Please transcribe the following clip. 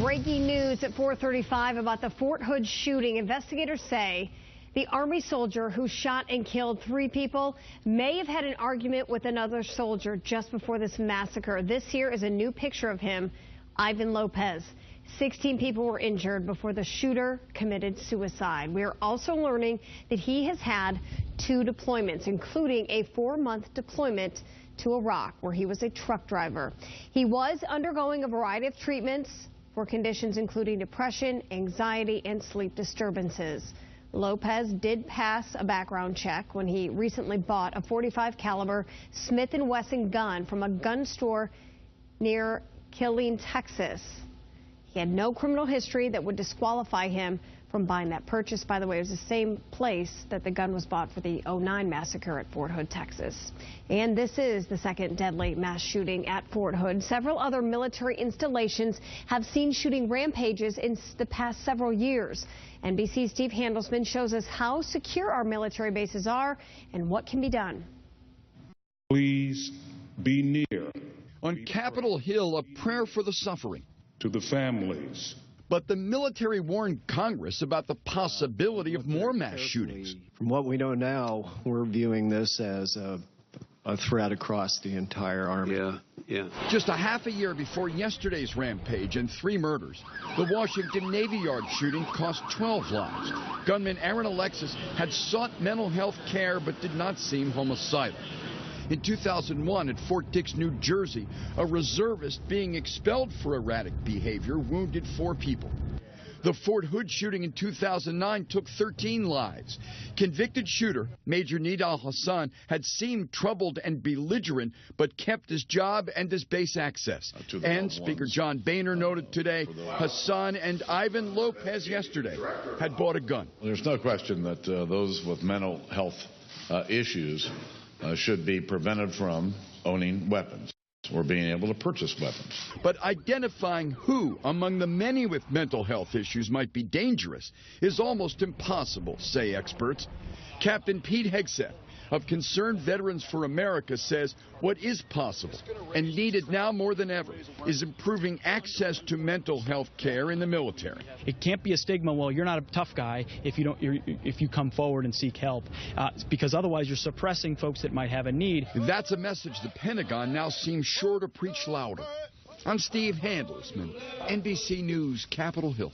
Breaking news at 4:35 about the Fort Hood shooting. Investigators say the Army soldier who shot and killed 3 people may have had an argument with another soldier just before this massacre. This here is a new picture of him, Ivan Lopez. 16 people were injured before the shooter committed suicide. We are also learning that he has had 2 deployments, including a 4-month deployment to Iraq, where he was a truck driver. He was undergoing a variety of treatments for conditions including depression, anxiety, and sleep disturbances. Lopez did pass a background check when he recently bought a .45 caliber Smith & Wesson gun from a gun store near Killeen, Texas. He had no criminal history that would disqualify him from buying that purchase. By the way, it was the same place that the gun was bought for the '09 massacre at Fort Hood, Texas. And this is the second deadly mass shooting at Fort Hood. Several other military installations have seen shooting rampages in the past several years. NBC's Steve Handelsman shows us how secure our military bases are and what can be done. Please be near. On Capitol Hill, a prayer for the suffering. To the families. But the military warned Congress about the possibility of more mass shootings. From what we know now, we're viewing this as a threat across the entire Army. Yeah. Just a half a year before yesterday's rampage and 3 murders, the Washington Navy Yard shooting cost 12 lives. Gunman Aaron Alexis had sought mental health care but did not seem homicidal. In 2001 at Fort Dix, New Jersey, a reservist being expelled for erratic behavior wounded 4 people. The Fort Hood shooting in 2009 took 13 lives. Convicted shooter Major Nidal Hassan had seemed troubled and belligerent, but kept his job and his base access. And Speaker John Boehner noted today, Hassan and Ivan Lopez yesterday had bought a gun. There's no question that those with mental health issues should be prevented from owning weapons or being able to purchase weapons. But identifying who among the many with mental health issues might be dangerous is almost impossible, say experts. Captain Pete Hegseth of Concerned Veterans for America says what is possible and needed now more than ever is improving access to mental health care in the military. It can't be a stigma, well, you're not a tough guy if you come forward and seek help, because otherwise you're suppressing folks that might have a need. That's a message the Pentagon now seems sure to preach louder. I'm Steve Handelsman, NBC News, Capitol Hill.